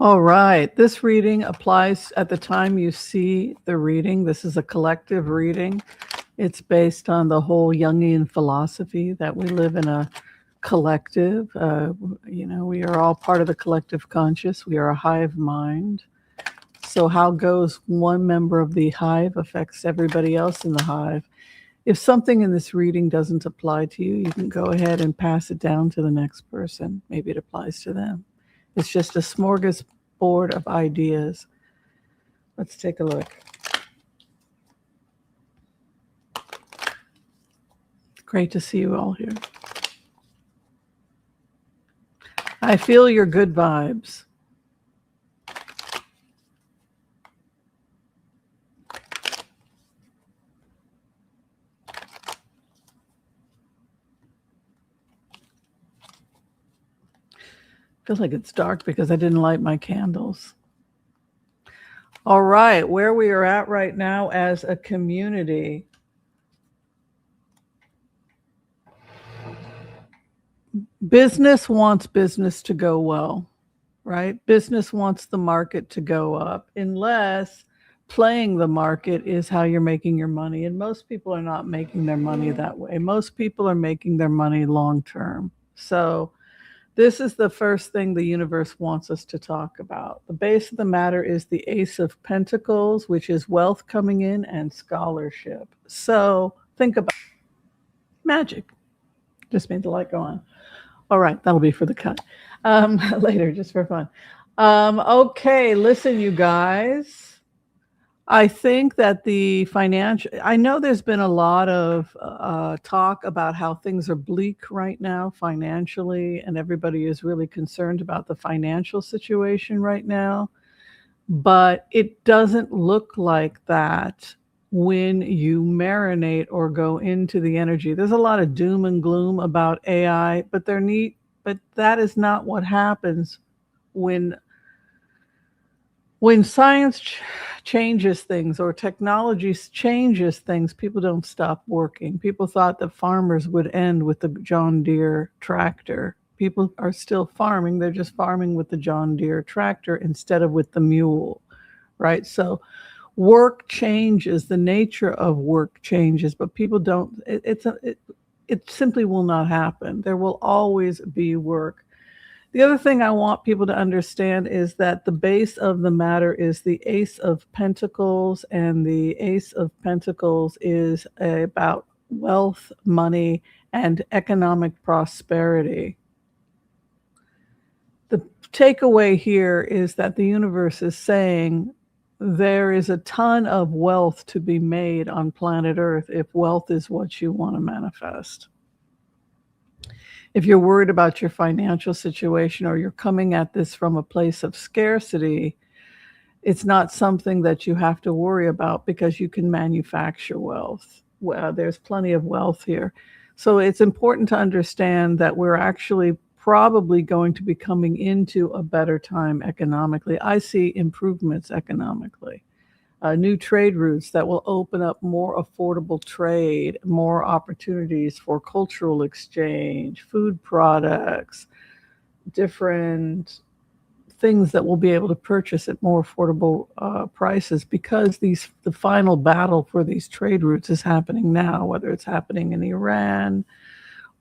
All right. This reading applies at the time you see the reading. This is a collective reading. It's based on the whole Jungian philosophy that we live in a collective. We are all part of the collective conscious. We are a hive mind. So how goes one member of the hive affects everybody else in the hive. If something in this reading doesn't apply to you, you can go ahead and pass it down to the next person. Maybe it applies to them. It's just a smorgasbord of ideas. Let's take a look. Great to see you all here. I feel your good vibes. Feels like it's dark because I didn't light my candles. All right, where we are at right now as a community. Business wants business to go well, right? Business wants the market to go up, unless playing the market is how you're making your money. And most people are not making their money that way. Most people are making their money long term. So this is the first thing the universe wants us to talk about. The base of the matter is the Ace of Pentacles, which is wealth coming in and scholarship. So think about magic. Just made the light go on. All right, that'll be for the cut later, just for fun. Okay, listen, you guys. I think that I know there's been a lot of talk about how things are bleak right now financially, and everybody is really concerned about the financial situation right now. But it doesn't look like that when you marinate or go into the energy. There's a lot of doom and gloom about AI, but that is not what happens when science changes things or technology changes things. People don't stop working. People thought that farmers would end with the John Deere tractor. People are still farming. They're just farming with the John Deere tractor instead of with the mule, right? So work changes, the nature of work changes, but people don't, it simply will not happen. There will always be work. The other thing I want people to understand is that the base of the matter is the Ace of Pentacles, and the Ace of Pentacles is about wealth, money, and economic prosperity. The takeaway here is that the universe is saying there is a ton of wealth to be made on planet Earth if wealth is what you want to manifest. If you're worried about your financial situation or you're coming at this from a place of scarcity, it's not something that you have to worry about because you can manufacture wealth. Well, there's plenty of wealth here. So it's important to understand that we're actually probably going to be coming into a better time economically. I see improvements economically. New trade routes that will open up more affordable trade, more opportunities for cultural exchange, food products, different things that we'll be able to purchase at more affordable prices, because the final battle for these trade routes is happening now, whether it's happening in Iran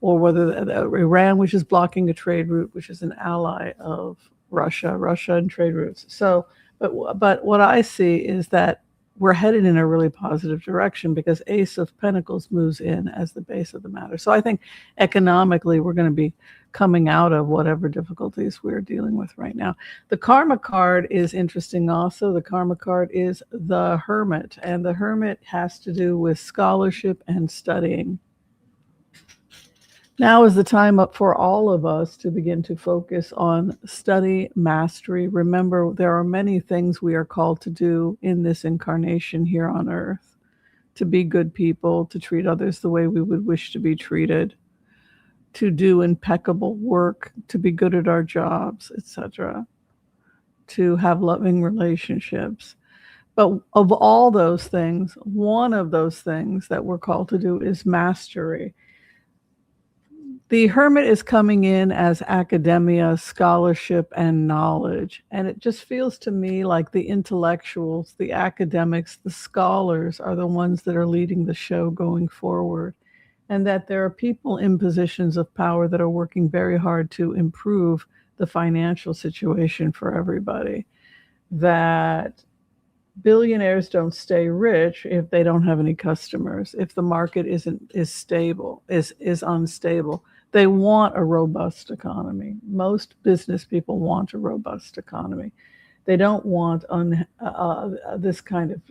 or whether Iran, which is blocking a trade route, which is an ally of Russia and trade routes. So, but what I see is that we're headed in a really positive direction because Ace of Pentacles moves in as the base of the matter. So I think economically we're going to be coming out of whatever difficulties we're dealing with right now. The Karma card is interesting also. The Karma card is the Hermit, and the Hermit has to do with scholarship and studying. Now is the time up for all of us to begin to focus on study mastery. Remember, there are many things we are called to do in this incarnation here on Earth. To be good people, to treat others the way we would wish to be treated, to do impeccable work, to be good at our jobs, etc., to have loving relationships. But of all those things, one of those things that we're called to do is mastery. The Hermit is coming in as academia, scholarship, and knowledge. And it just feels to me like the intellectuals, the academics, the scholars are the ones that are leading the show going forward. And that there are people in positions of power that are working very hard to improve the financial situation for everybody. That billionaires don't stay rich if they don't have any customers, if the market is unstable. They want a robust economy. Most business people want a robust economy. They don't want this kind of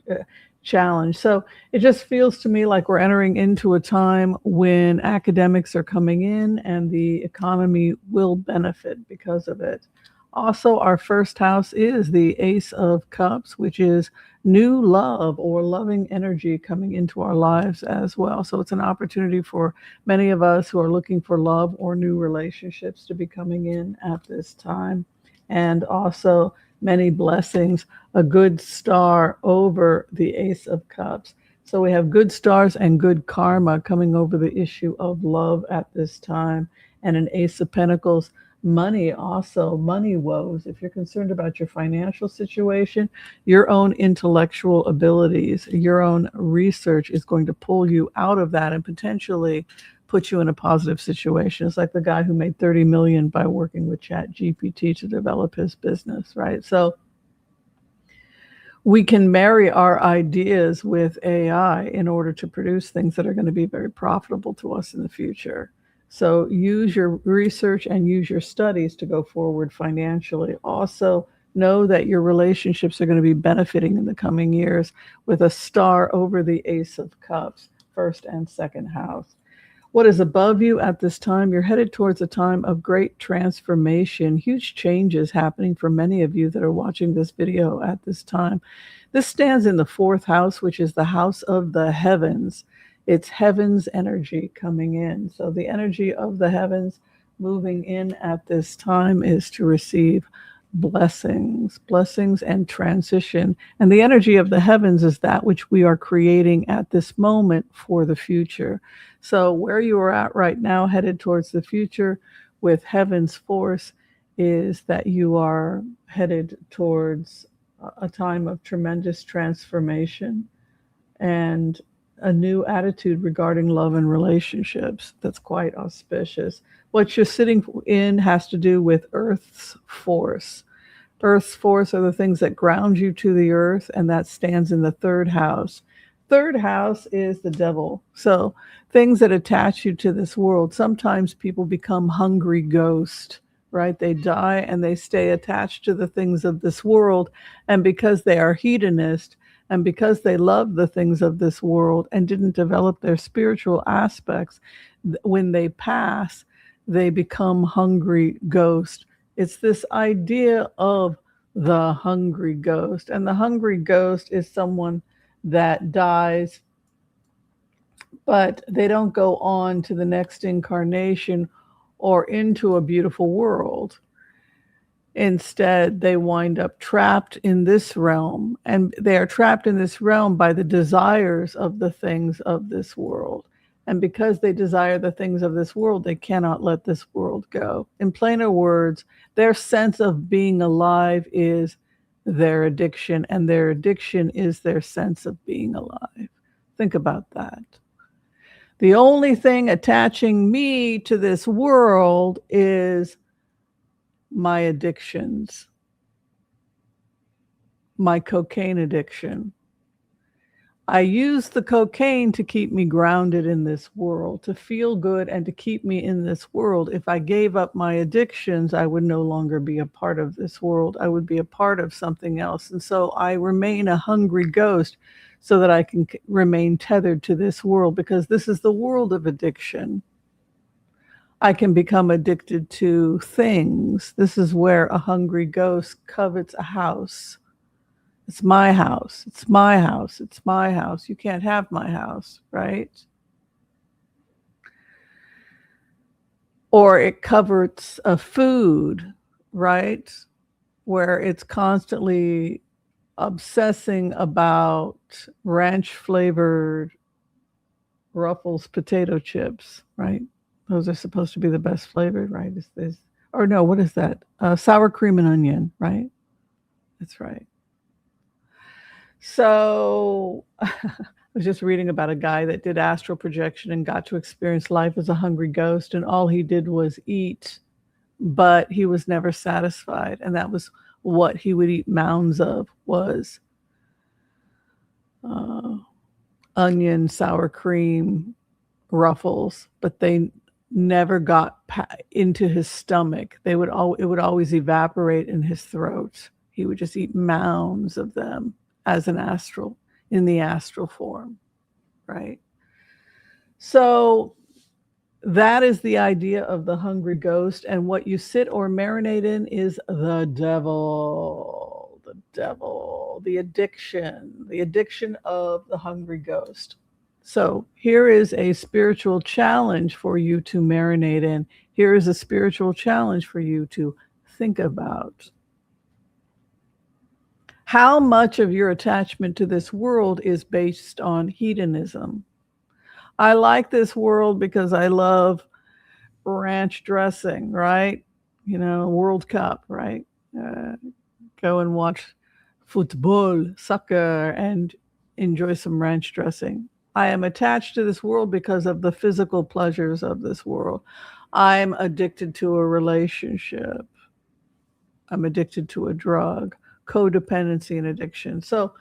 challenge. So it just feels to me like we're entering into a time when academics are coming in and the economy will benefit because of it. Also, our first house is the Ace of Cups, which is new love or loving energy coming into our lives as well. So it's an opportunity for many of us who are looking for love or new relationships to be coming in at this time. And also many blessings, a good star over the Ace of Cups. So we have good stars and good karma coming over the issue of love at this time. And an Ace of Pentacles, money, also money woes. If you're concerned about your financial situation, your own intellectual abilities, your own research is going to pull you out of that and potentially put you in a positive situation. It's like the guy who made 30 million by working with ChatGPT to develop his business, right? So we can marry our ideas with AI in order to produce things that are going to be very profitable to us in the future. So use your research and use your studies to go forward financially. Also, know that your relationships are going to be benefiting in the coming years with a star over the Ace of Cups, first and second house. What is above you at this time? You're headed towards a time of great transformation, huge changes happening for many of you that are watching this video at this time. This stands in the fourth house, which is the house of the heavens. It's heaven's energy coming in. So the energy of the heavens moving in at this time is to receive blessings and transition. And the energy of the heavens is that which we are creating at this moment for the future. So where you are at right now, headed towards the future with heaven's force, is that you are headed towards a time of tremendous transformation and a new attitude regarding love and relationships that's quite auspicious. What you're sitting in has to do with Earth's force. Earth's force are the things that ground you to the earth, and that stands in the third house. Third house is the devil. So things that attach you to this world. Sometimes people become hungry ghosts, right? They die and they stay attached to the things of this world. And because they are hedonist, and because they love the things of this world and didn't develop their spiritual aspects, when they pass, they become hungry ghosts. It's this idea of the hungry ghost. And the hungry ghost is someone that dies, but they don't go on to the next incarnation or into a beautiful world. Instead, they wind up trapped in this realm, and they are trapped in this realm by the desires of the things of this world. And because they desire the things of this world, they cannot let this world go. In plainer words, their sense of being alive is their addiction, and their addiction is their sense of being alive. Think about that. The only thing attaching me to this world is my addictions, my cocaine addiction. I use the cocaine to keep me grounded in this world, to feel good and to keep me in this world. If I gave up my addictions, I would no longer be a part of this world. I would be a part of something else. And so I remain a hungry ghost so that I can remain tethered to this world, because this is the world of addiction. I can become addicted to things. This is where a hungry ghost covets a house. It's my house. It's my house. It's my house. You can't have my house, right? Or it covets a food, right? Where it's constantly obsessing about ranch flavored Ruffles potato chips, right? Those are supposed to be the best flavored, right? Or no, what is that? Sour cream and onion, right? That's right. So I was just reading about a guy that did astral projection and got to experience life as a hungry ghost, and all he did was eat, but he was never satisfied. And that was what he would eat mounds of was uh, onion, sour cream, Ruffles, but they never got into his stomach. It would always evaporate in his throat. He would just eat mounds of them as an astral in the astral form, right? So that is the idea of the hungry ghost, and what you sit or marinate in is the devil, the addiction of the hungry ghost. So here is a spiritual challenge for you to marinate in. Here is a spiritual challenge for you to think about. How much of your attachment to this world is based on hedonism? I like this world because I love ranch dressing, right? World Cup, right? Go and watch football, soccer, and enjoy some ranch dressing. I am attached to this world because of the physical pleasures of this world. I'm addicted to a relationship. I'm addicted to a drug, codependency and addiction. So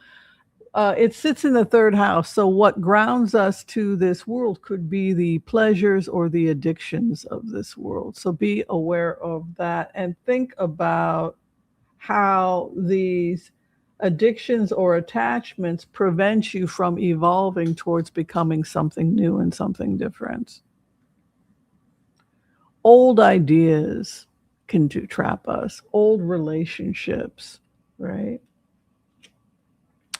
it sits in the third house. So what grounds us to this world could be the pleasures or the addictions of this world. So be aware of that and think about how these addictions or attachments prevent you from evolving towards becoming something new and something different. Old ideas can trap us, old relationships, right?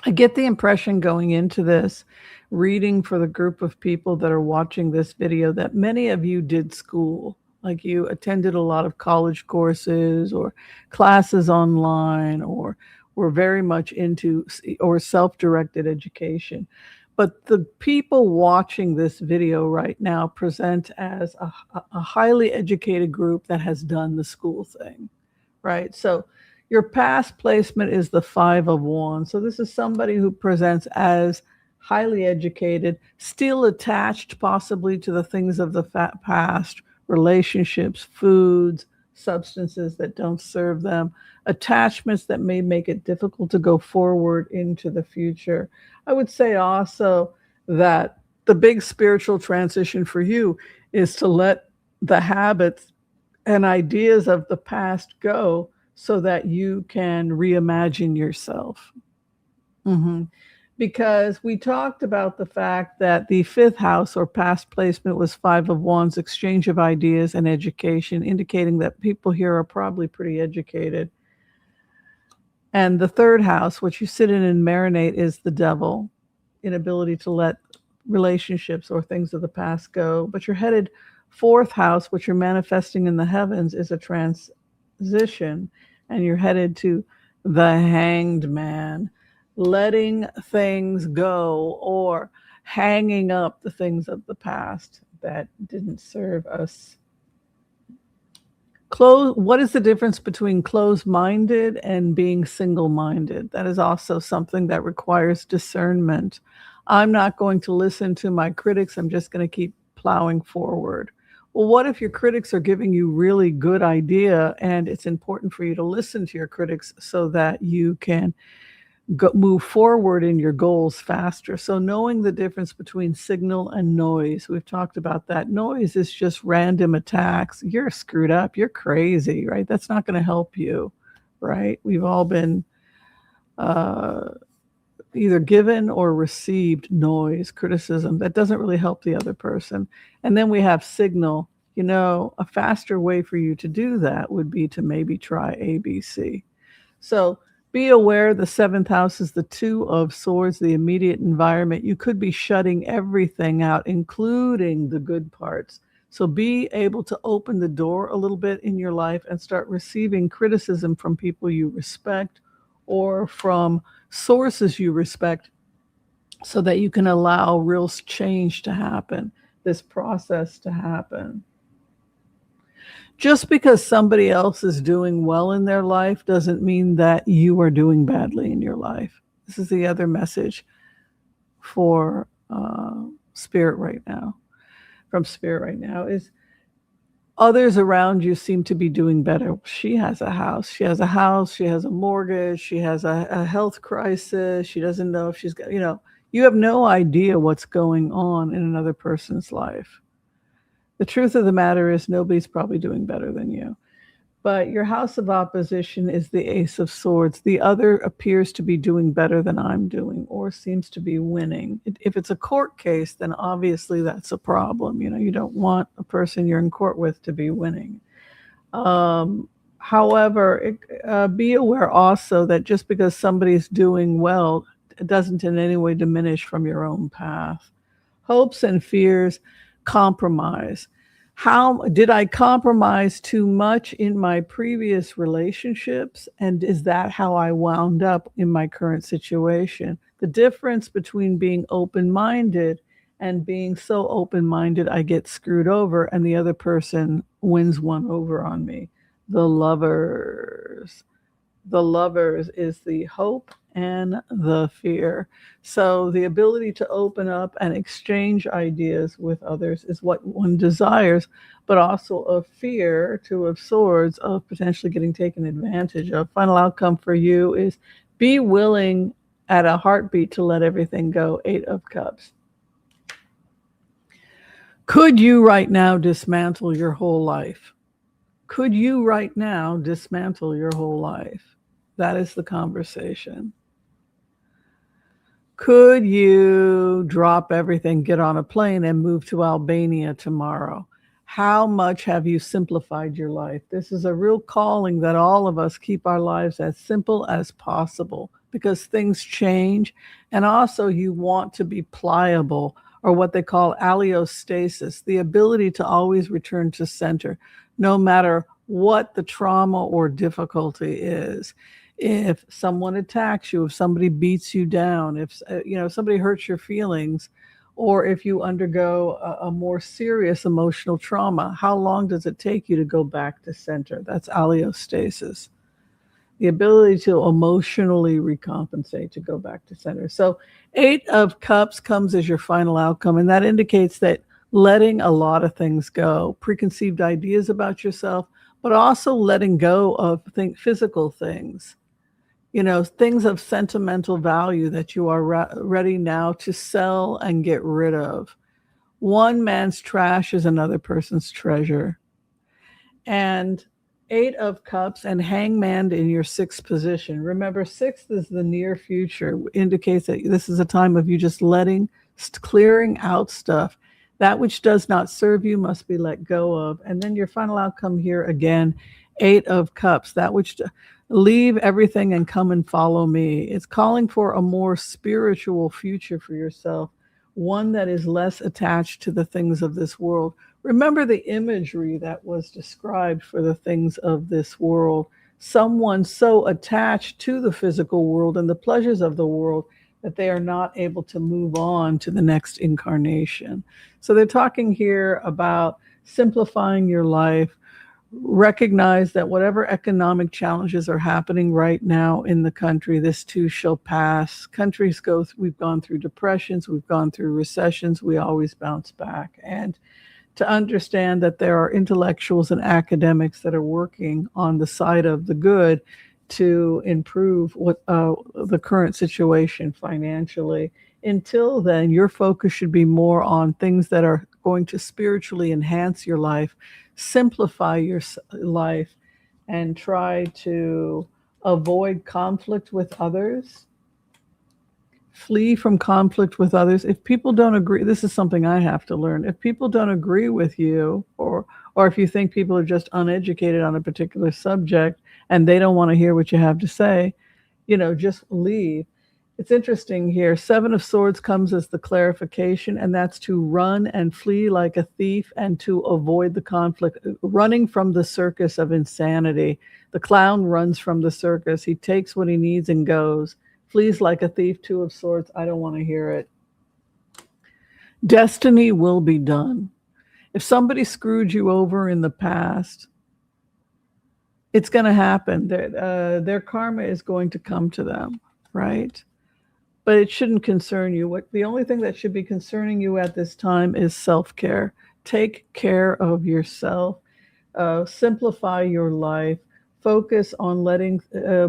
I get the impression going into this, reading for the group of people that are watching this video, that many of you did school, like you attended a lot of college courses or classes online, or were very much into or self-directed education. But the people watching this video right now present as a highly educated group that has done the school thing, right? So your past placement is the 5 of Wands. So this is somebody who presents as highly educated, still attached possibly to the things of the past, relationships, foods, substances that don't serve them, attachments that may make it difficult to go forward into the future. I would say also that the big spiritual transition for you is to let the habits and ideas of the past go so that you can reimagine yourself. Mm-hmm. Because we talked about the fact that the 5th house or past placement was 5 of Wands, exchange of ideas and education, indicating that people here are probably pretty educated. And the 3rd house, which you sit in and marinate, is the devil, inability to let relationships or things of the past go. But you're headed 4th house, which you're manifesting in the heavens, is a transition, and you're headed to the Hanged Man, letting things go or hanging up the things of the past that didn't serve us. What is the difference between closed-minded and being single-minded? That is also something that requires discernment. I'm not going to listen to my critics. I'm just going to keep plowing forward. Well, what if your critics are giving you really good idea, and it's important for you to listen to your critics so that you can move forward in your goals faster? So knowing the difference between signal and noise, we've talked about that. Noise is just random attacks. You're screwed up. You're crazy, right? That's not going to help you, right? We've all been either given or received noise, criticism that doesn't really help the other person. And then we have signal. A faster way for you to do that would be to maybe try ABC. So be aware the 7th house is the 2 of Swords, the immediate environment. You could be shutting everything out, including the good parts. So be able to open the door a little bit in your life and start receiving criticism from people you respect or from sources you respect, so that you can allow real change to happen, this process to happen. Just because somebody else is doing well in their life doesn't mean that you are doing badly in your life. This is the other message for spirit right now, from spirit right now, is others around you seem to be doing better. She has a house. She has a house. She has a mortgage. She has a health crisis. She doesn't know if she's got, you have no idea what's going on in another person's life. The truth of the matter is nobody's probably doing better than you. But your house of opposition is the Ace of Swords. The other appears to be doing better than I'm doing, or seems to be winning. If it's a court case, then obviously that's a problem. You don't want a person you're in court with to be winning. However, be aware also that just because somebody's doing well, it doesn't in any way diminish from your own path. Hopes and fears, compromise. How did I compromise too much in my previous relationships? And is that how I wound up in my current situation? The difference between being open-minded and being so open-minded I get screwed over and the other person wins one over on me. The Lovers. The Lovers is the hope and the fear. So the ability to open up and exchange ideas with others is what one desires, but also a fear, Two of Swords, of potentially getting taken advantage of. Final outcome for you is be willing at a heartbeat to let everything go. Eight of Cups. Could you right now dismantle your whole life? Could you right now dismantle your whole life? That is the conversation. Could you drop everything, get on a plane, and move to Albania tomorrow? How much have you simplified your life? This is a real calling that all of us keep our lives as simple as possible, because things change. And also you want to be pliable, or what they call allostasis, the ability to always return to center, no matter what the trauma or difficulty is. If someone attacks you, if somebody beats you down, if somebody hurts your feelings, or if you undergo a more serious emotional trauma, how long does it take you to go back to center? That's allostasis, the ability to emotionally recompensate, to go back to center. So Eight of Cups comes as your final outcome, and that indicates that letting a lot of things go, preconceived ideas about yourself, but also letting go of physical things. Things of sentimental value that you are ready now to sell and get rid of. One man's trash is another person's treasure. And Eight of Cups and Hangman in your sixth position. Remember, sixth is the near future, indicates that this is a time of you just clearing out stuff. That which does not serve you must be let go of. And then your final outcome here again, Eight of Cups, that which leave everything and come and follow me. It's calling for a more spiritual future for yourself, one that is less attached to the things of this world. Remember the imagery that was described for the things of this world. Someone so attached to the physical world and the pleasures of the world that they are not able to move on to the next incarnation. So they're talking here about simplifying your life. Recognize that whatever economic challenges are happening right now in the country, this too shall pass. We've gone through depressions, we've gone through recessions, we always bounce back. And to understand that there are intellectuals and academics that are working on the side of the good to improve the current situation financially. Until then, your focus should be more on things that are going to spiritually enhance your life, simplify your life, and try to avoid conflict with others. Flee from conflict with others. If people don't agree, this is something I have to learn. If people don't agree with you, or if you think people are just uneducated on a particular subject and they don't want to hear what you have to say, just leave. It's interesting here. Seven of Swords comes as the clarification, and that's to run and flee like a thief and to avoid the conflict, running from the circus of insanity. The clown runs from the circus. He takes what he needs and goes. Flees like a thief. Two of Swords. I don't want to hear it. Destiny will be done. If somebody screwed you over in the past, It's going to happen. Their karma is going to come to them, right? But it shouldn't concern you. The only thing that should be concerning you at this time is self-care. Take care of yourself. Simplify your life. Focus on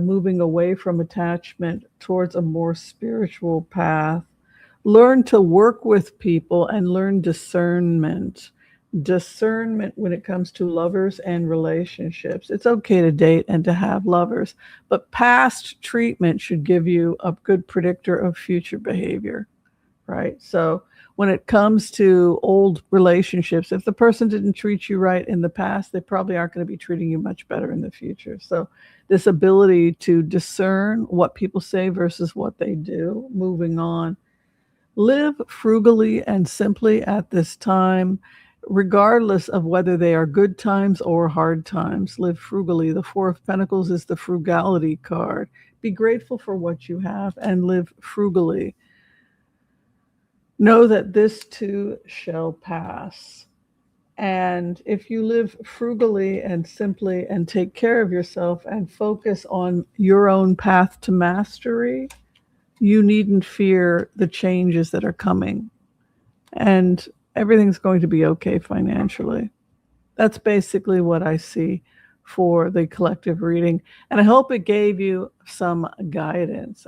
moving away from attachment towards a more spiritual path. Learn to work with people and learn discernment. Discernment when it comes to lovers and relationships. It's okay to date and to have lovers, but past treatment should give you a good predictor of future behavior, right? So when it comes to old relationships, if the person didn't treat you right in the past, they probably aren't going to be treating you much better in the future. So this ability to discern what people say versus what they do, moving on. Live frugally and simply at this time, regardless of whether they are good times or hard times. Live frugally. The Four of Pentacles is the frugality card. Be grateful for what you have and live frugally. Know that this too shall pass. And if you live frugally and simply and take care of yourself and focus on your own path to mastery, you needn't fear the changes that are coming. And everything's going to be okay financially. That's basically what I see for the collective reading. And I hope it gave you some guidance.